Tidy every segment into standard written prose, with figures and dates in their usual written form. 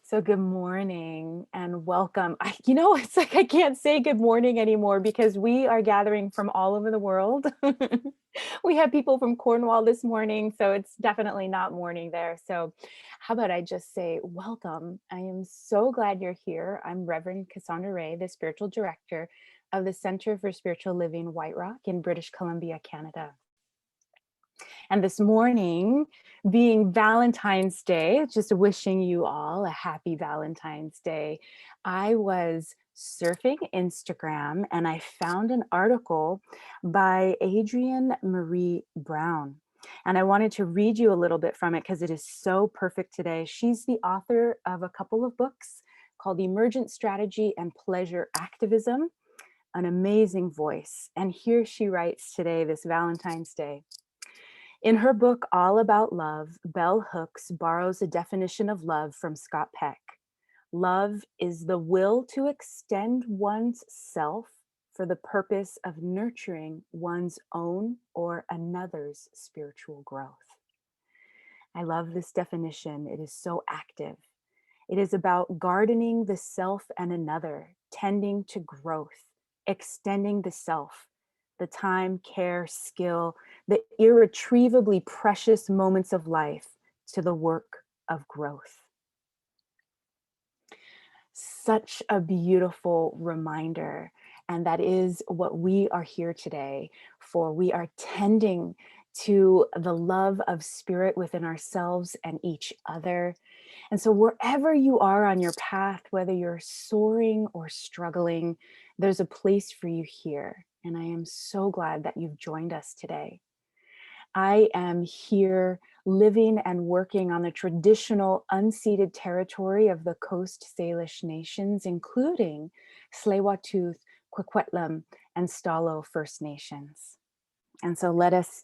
So good morning and welcome. It's like I can't say good morning anymore because we are gathering from all over the world. We have people from Cornwall this morning, so it's definitely not morning there. So how about I just say welcome. I am so glad you're here. I'm Reverend Cassandra Rae, the spiritual director of the Center for Spiritual Living White Rock in British Columbia, Canada. And this morning, being Valentine's Day, just wishing you all a happy Valentine's Day, I was surfing Instagram and I found an article by Adrienne Marie Brown. And I wanted to read you a little bit from it because it is so perfect today. She's the author of a couple of books called Emergent Strategy and Pleasure Activism, an amazing voice. And here she writes today, this Valentine's Day. In her book, All About Love, Bell Hooks borrows a definition of love from Scott Peck. Love is the will to extend one's self for the purpose of nurturing one's own or another's spiritual growth. I love this definition. It is so active. It is about gardening the self and another, tending to growth, extending the self, the time, care, skill, the irretrievably precious moments of life to the work of growth. Such a beautiful reminder. And that is what we are here today for. We are tending to the love of spirit within ourselves and each other. And so wherever you are on your path, whether you're soaring or struggling, there's a place for you here. And I am so glad that you've joined us today. I am here living and working on the traditional unceded territory of the Coast Salish nations, including Tsleil-Waututh, Kwikwetlem, and Stalo First Nations. And so let us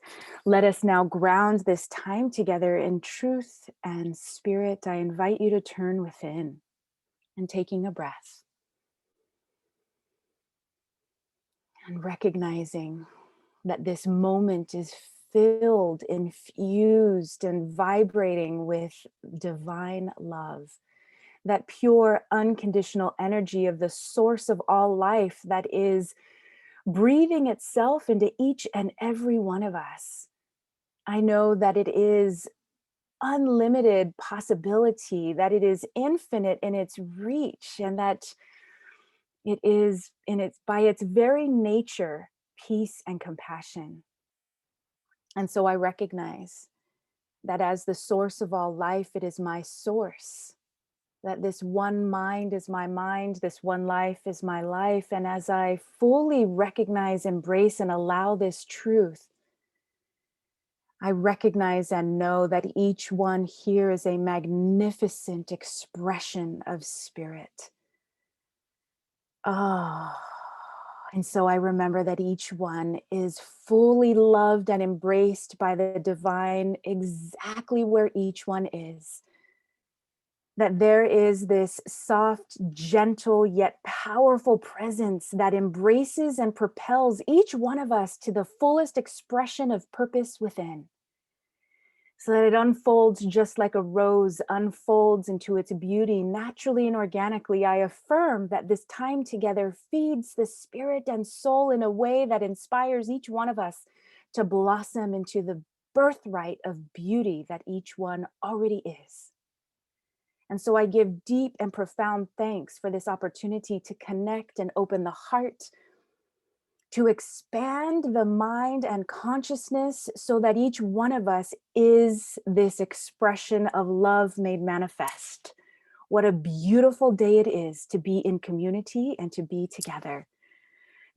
now ground this time together in truth and spirit. I invite you to turn within and taking a breath and recognizing that this moment is filled, infused, and vibrating with divine love, that pure, unconditional energy of the source of all life that is breathing itself into each and every one of us. I know that it is unlimited possibility, that it is infinite in its reach, and that it is by its very nature, peace and compassion. And so I recognize that as the source of all life, it is my source, that this one mind is my mind, this one life is my life. And as I fully recognize, embrace, and allow this truth, I recognize and know that each one here is a magnificent expression of spirit. And so I remember that each one is fully loved and embraced by the divine exactly where each one is. That there is this soft, gentle, yet powerful presence that embraces and propels each one of us to the fullest expression of purpose within. So that it unfolds just like a rose unfolds into its beauty naturally and organically. I affirm that this time together feeds the spirit and soul in a way that inspires each one of us to blossom into the birthright of beauty that each one already is. And so I give deep and profound thanks for this opportunity to connect and open the heart, to expand the mind and consciousness so that each one of us is this expression of love made manifest. What a beautiful day it is to be in community and to be together.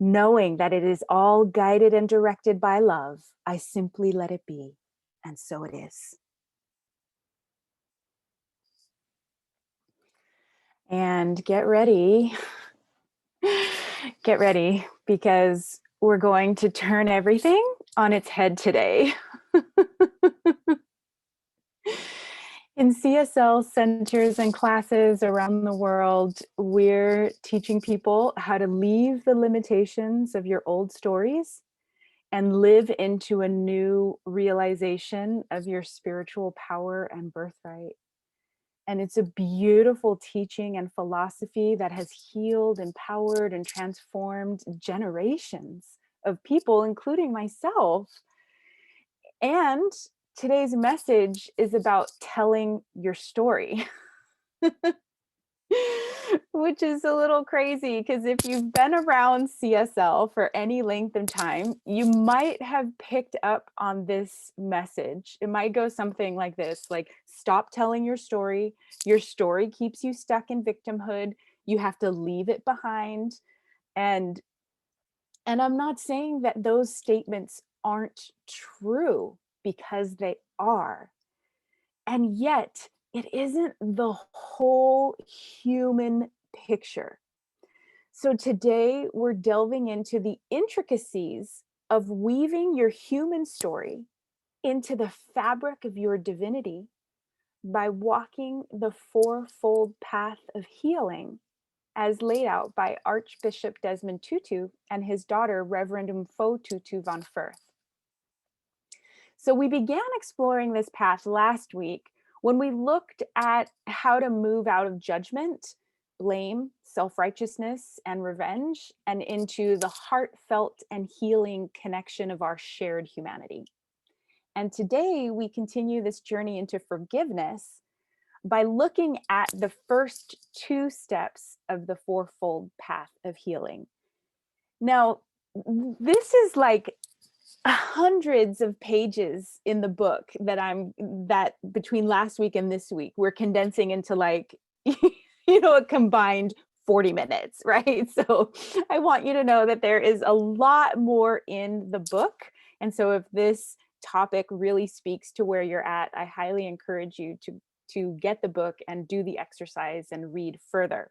Knowing that it is all guided and directed by love, I simply let it be, and so it is. And get ready, because we're going to turn everything on its head today. In CSL centers and classes around the world, we're teaching people how to leave the limitations of your old stories and live into a new realization of your spiritual power and birthright. And it's a beautiful teaching and philosophy that has healed, empowered, and transformed generations of people, including myself. And today's message is about telling your story. Which is a little crazy because if you've been around CSL for any length of time, you might have picked up on this message. It might go something like this, like, stop telling your story. Your story keeps you stuck in victimhood. You have to leave it behind. And I'm not saying that those statements aren't true, because they are. And yet, it isn't the whole human picture. So today, we're delving into the intricacies of weaving your human story into the fabric of your divinity by walking the fourfold path of healing as laid out by Archbishop Desmond Tutu and his daughter, Reverend Mfo Tutu van Firth. So we began exploring this path last week when we looked at how to move out of judgment, blame, self-righteousness, and revenge, and into the heartfelt and healing connection of our shared humanity. And today we continue this journey into forgiveness by looking at the first two steps of the fourfold path of healing. Now, this is like hundreds of pages in the book that between last week and this week we're condensing into, like, a combined 40 minutes, right? So I want you to know that there is a lot more in the book. And so if this topic really speaks to where you're at, I highly encourage you to get the book and do the exercise and read further.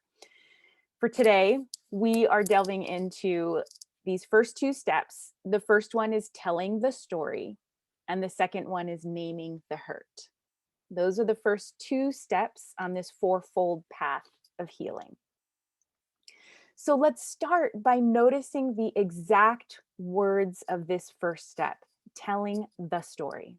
For today, we are delving into these first two steps. The first one is telling the story, and the second one is naming the hurt. Those are the first two steps on this fourfold path of healing. So let's start by noticing the exact words of this first step, telling the story.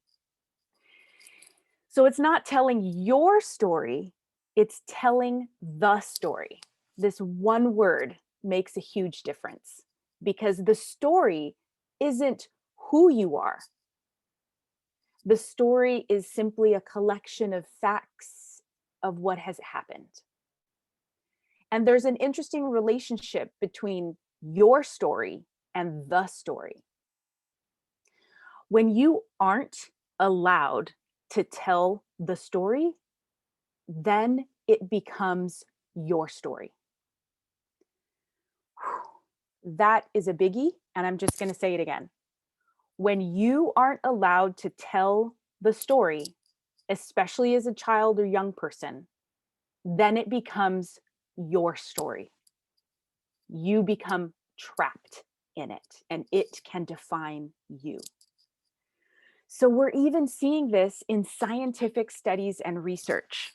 So it's not telling your story, it's telling the story. This one word makes a huge difference, because the story isn't who you are. The story is simply a collection of facts of what has happened. And there's an interesting relationship between your story and the story. When you aren't allowed to tell the story, then it becomes your story. That is a biggie, and I'm just going to say it again. When you aren't allowed to tell the story, especially as a child or young person, then it becomes your story. You become trapped in it, and it can define you. So we're even seeing this in scientific studies and research.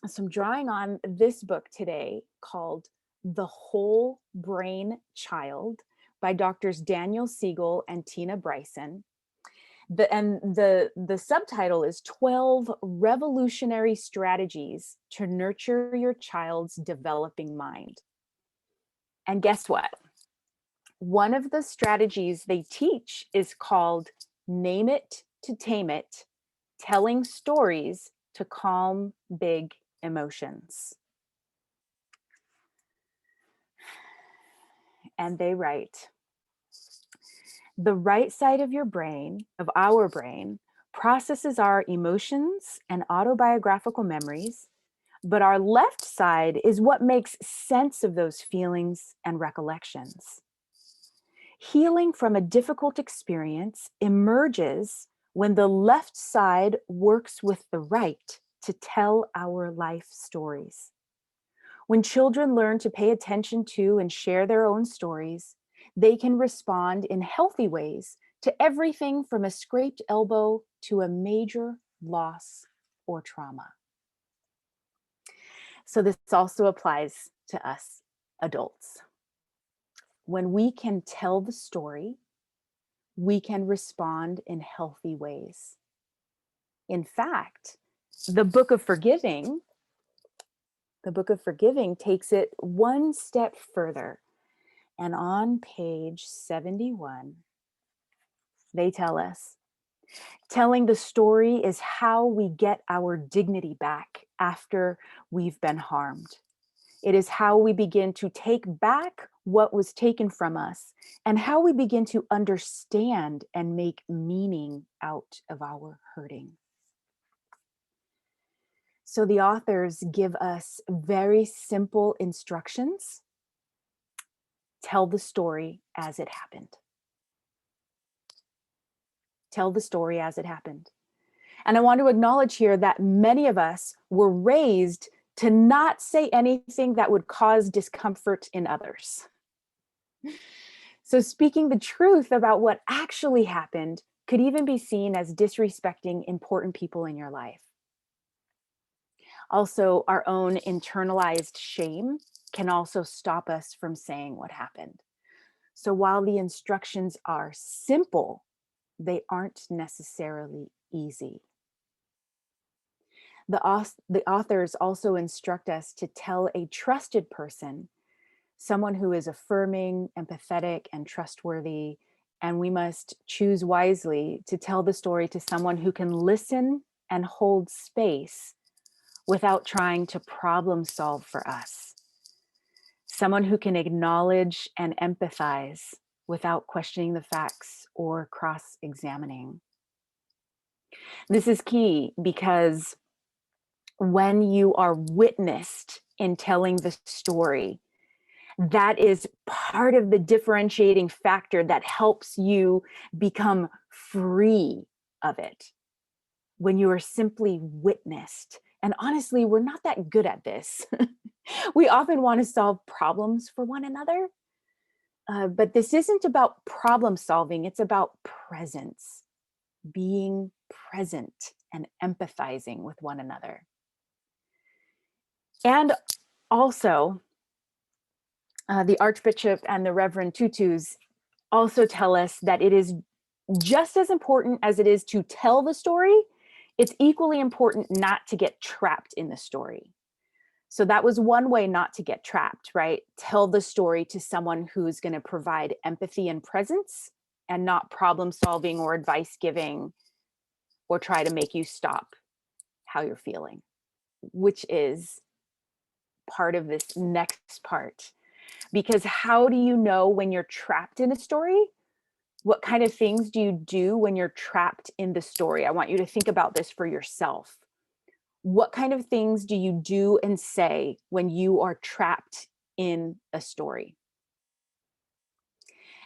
So I'm drawing on this book today called The Whole Brain Child by Doctors Daniel Siegel and Tina Bryson. The subtitle is 12 Revolutionary Strategies to Nurture Your Child's Developing Mind. And guess what? One of the strategies they teach is called Name It to Tame It, Telling Stories to Calm Big Emotions. And they write, the right side of our brain, processes our emotions and autobiographical memories, but our left side is what makes sense of those feelings and recollections. Healing from a difficult experience emerges when the left side works with the right to tell our life stories. When children learn to pay attention to and share their own stories, they can respond in healthy ways to everything from a scraped elbow to a major loss or trauma. So this also applies to us adults. When we can tell the story, we can respond in healthy ways. In fact, The book of forgiving, the book of forgiving takes it one step further. And on page 71, they tell us, telling the story is how we get our dignity back after we've been harmed. It is how we begin to take back what was taken from us and how we begin to understand and make meaning out of our hurting. So the authors give us very simple instructions. Tell the story as it happened. Tell the story as it happened. And I want to acknowledge here that many of us were raised to not say anything that would cause discomfort in others. So speaking the truth about what actually happened could even be seen as disrespecting important people in your life. Also, our own internalized shame can also stop us from saying what happened. So while the instructions are simple, they aren't necessarily easy. The authors also instruct us to tell a trusted person, someone who is affirming, empathetic, and trustworthy. And we must choose wisely to tell the story to someone who can listen and hold space without trying to problem solve for us. Someone who can acknowledge and empathize without questioning the facts or cross-examining. This is key because when you are witnessed in telling the story, that is part of the differentiating factor that helps you become free of it. When you are simply witnessed. And honestly, we're not that good at this. We often want to solve problems for one another. But this isn't about problem solving, it's about presence, being present and empathizing with one another. And also, the Archbishop and the Reverend Tutus also tell us that it is just as important as it is to tell the story, it's equally important not to get trapped in the story. So that was one way not to get trapped, right? Tell the story to someone who's going to provide empathy and presence and not problem solving or advice giving or try to make you stop how you're feeling, which is part of this next part. Because how do you know when you're trapped in a story? What kind of things do you do when you're trapped in the story? I want you to think about this for yourself. What kind of things do you do and say when you are trapped in a story?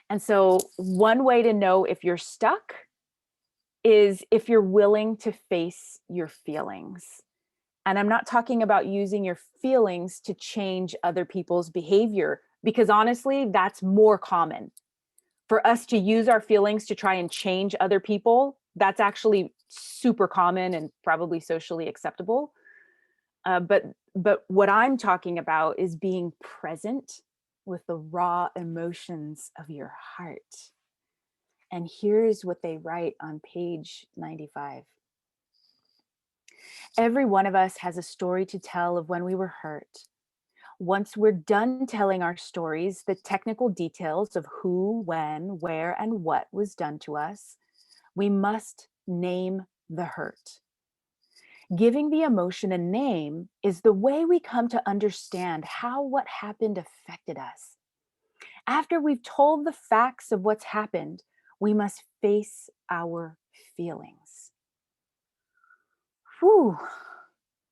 And so one way to know if you're stuck is if you're willing to face your feelings. And I'm not talking about using your feelings to change other people's behavior, because honestly, that's more common. For us to use our feelings to try and change other people, that's actually super common and probably socially acceptable. But what I'm talking about is being present with the raw emotions of your heart. And here's what they write on page 95. Every one of us has a story to tell of when we were hurt. Once we're done telling our stories, the technical details of who, when, where, and what was done to us, we must name the hurt. Giving the emotion a name is the way we come to understand how what happened affected us. After we've told the facts of what's happened, we must face our feelings. Whew.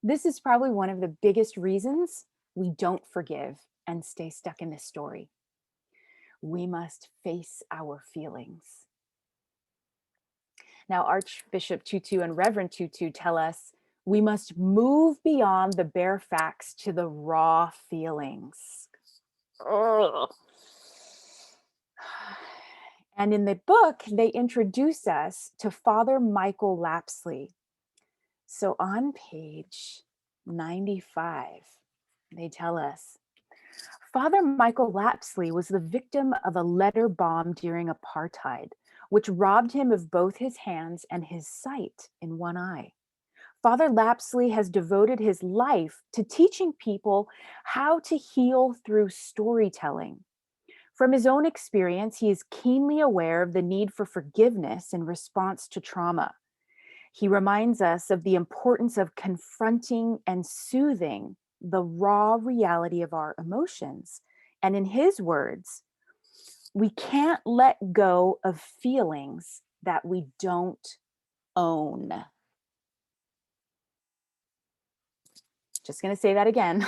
This is probably one of the biggest reasons we don't forgive and stay stuck in this story. We must face our feelings. Now, Archbishop Tutu and Reverend Tutu tell us we must move beyond the bare facts to the raw feelings. Ugh. And in the book, they introduce us to Father Michael Lapsley. So on page 95, they tell us, Father Michael Lapsley was the victim of a letter bomb during apartheid, which robbed him of both his hands and his sight in one eye. Father Lapsley has devoted his life to teaching people how to heal through storytelling. From his own experience, he is keenly aware of the need for forgiveness in response to trauma. He reminds us of the importance of confronting and soothing the raw reality of our emotions. And in his words, we can't let go of feelings that we don't own. Just going to say that again.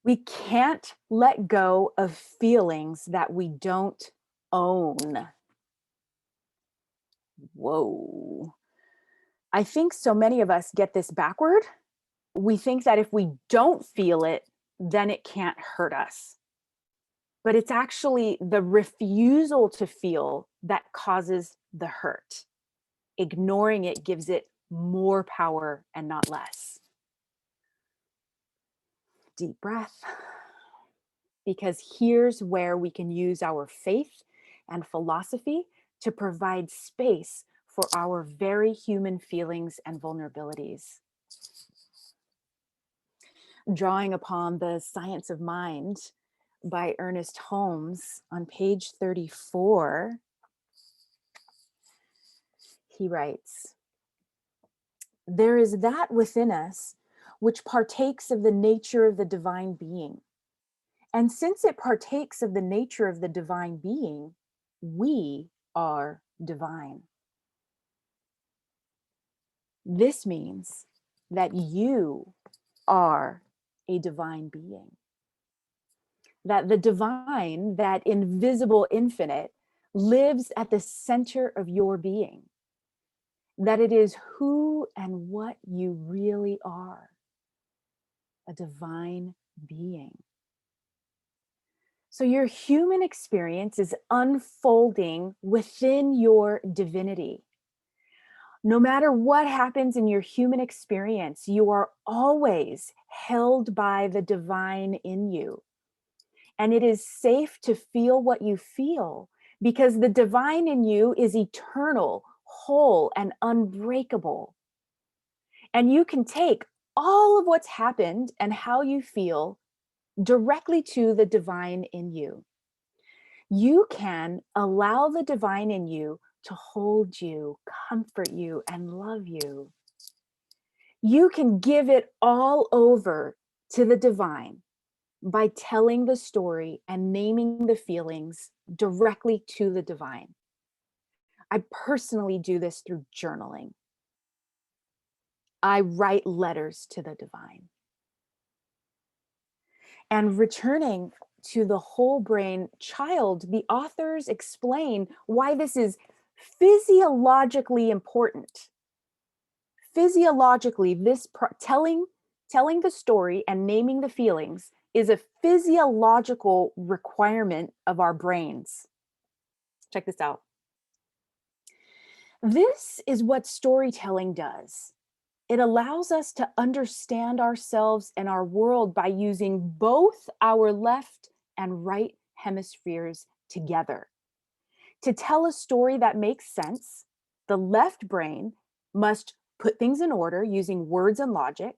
We can't let go of feelings that we don't own. Whoa. I think so many of us get this backward. We think that if we don't feel it, then it can't hurt us. But it's actually the refusal to feel that causes the hurt. Ignoring it gives it more power and not less. Deep breath. Because here's where we can use our faith and philosophy to provide space for our very human feelings and vulnerabilities. Drawing upon The Science of Mind by Ernest Holmes on page 34, he writes, "There is that within us which partakes of the nature of the divine being. And since it partakes of the nature of the divine being, we are divine. This means that you are a divine being. That the divine, that invisible infinite, lives at the center of your being. That it is who and what you really are, a divine being. So your human experience is unfolding within your divinity. No matter what happens in your human experience, you are always held by the divine in you. And it is safe to feel what you feel because the divine in you is eternal, whole, and unbreakable. And you can take all of what's happened and how you feel directly to the divine in you. You can allow the divine in you to hold you, comfort you, and love you. You can give it all over to the divine by telling the story and naming the feelings directly to the divine. I personally do this through journaling. I write letters to the divine. And returning to the whole brain child, the authors explain why this is physiologically important. Physiologically, telling the story and naming the feelings is a physiological requirement of our brains. Check this out. This is what storytelling does. It allows us to understand ourselves and our world by using both our left and right hemispheres together. To tell a story that makes sense, the left brain must put things in order using words and logic.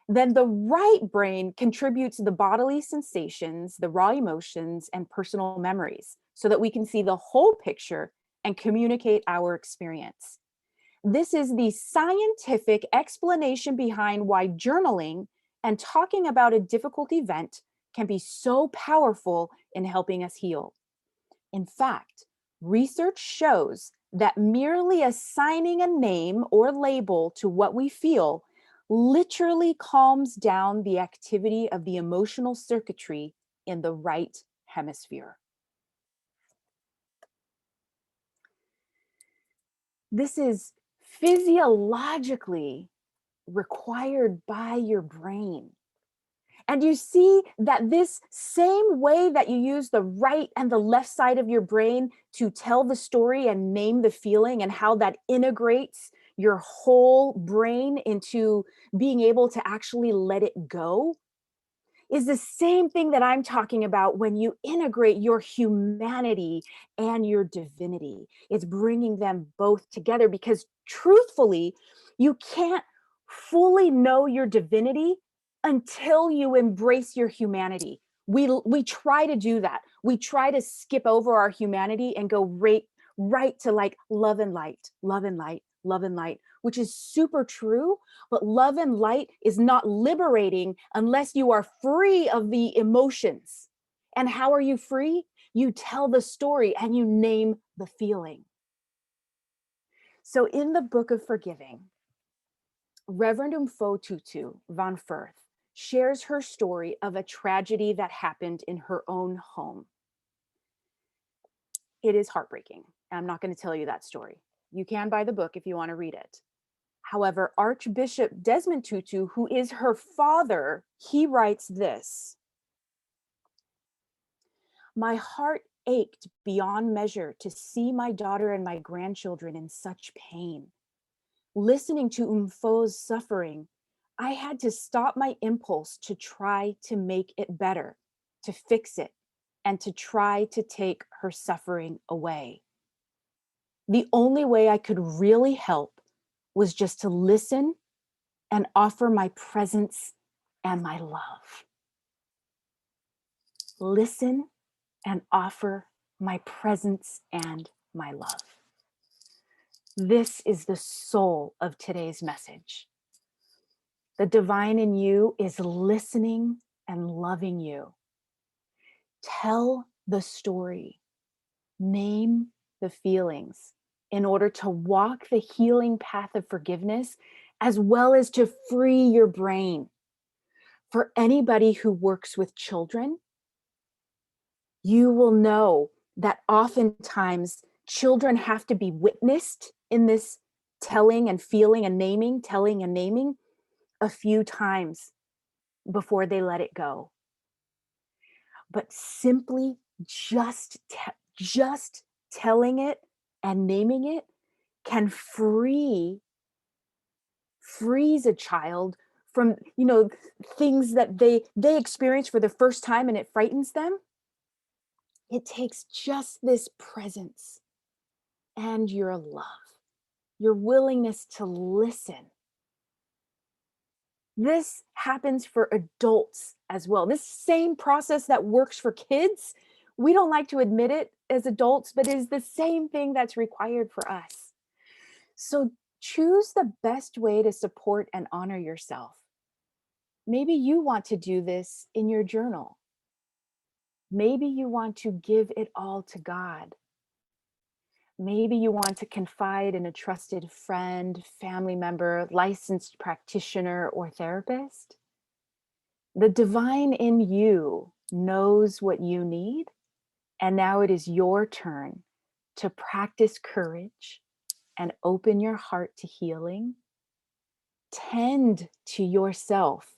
Then the right brain contributes the bodily sensations, the raw emotions, and personal memories so that we can see the whole picture and communicate our experience. This is the scientific explanation behind why journaling and talking about a difficult event can be so powerful in helping us heal. In fact, research shows that merely assigning a name or label to what we feel literally calms down the activity of the emotional circuitry in the right hemisphere. This is physiologically required by your brain. And you see that this same way that you use the right and the left side of your brain to tell the story and name the feeling and how that integrates your whole brain into being able to actually let it go is the same thing that I'm talking about when you integrate your humanity and your divinity. It's bringing them both together because truthfully, you can't fully know your divinity until you embrace your humanity. We try to do that. We try to skip over our humanity and go right to like love and light, love and light, love and light, which is super true. But love and light is not liberating unless you are free of the emotions. And how are you free? You tell the story and you name the feeling. So in the book of forgiving, Reverend Umfo Tutu van Firth shares her story of a tragedy that happened in her own home. It is heartbreaking. I'm not going to tell you that story. You can buy the book if you want to read it. However, Archbishop Desmond Tutu, who is her father, he writes this: "My heart ached beyond measure to see my daughter and my grandchildren in such pain. Listening to Umfo's suffering, I had to stop my impulse to try to make it better, to fix it, and to try to take her suffering away. The only way I could really help was just to listen and offer my presence and my love. Listen and offer my presence and my love." This is the soul of today's message. The divine in you is listening and loving you. Tell the story, name the feelings in order to walk the healing path of forgiveness, as well as to free your brain. For anybody who works with children, you will know that oftentimes children have to be witnessed in this telling and feeling and naming, telling and naming a few times before they let it go. But simply just telling it and naming it can freeze a child from, things that they experience for the first time and it frightens them. It takes just this presence and your love, your willingness to listen. This happens for adults as well. This same process that works for kids, we don't like to admit it as adults, but it is the same thing that's required for us. So choose the best way to support and honor yourself. Maybe you want to do this in your journal. Maybe you want to give it all to God. Maybe you want to confide in a trusted friend, family member, licensed practitioner, or therapist. The divine in you knows what you need, and now it is your turn to practice courage and open your heart to healing. Tend to yourself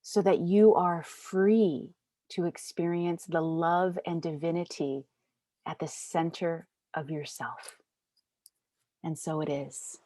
so that you are free to experience the love and divinity at the center of yourself. And so it is.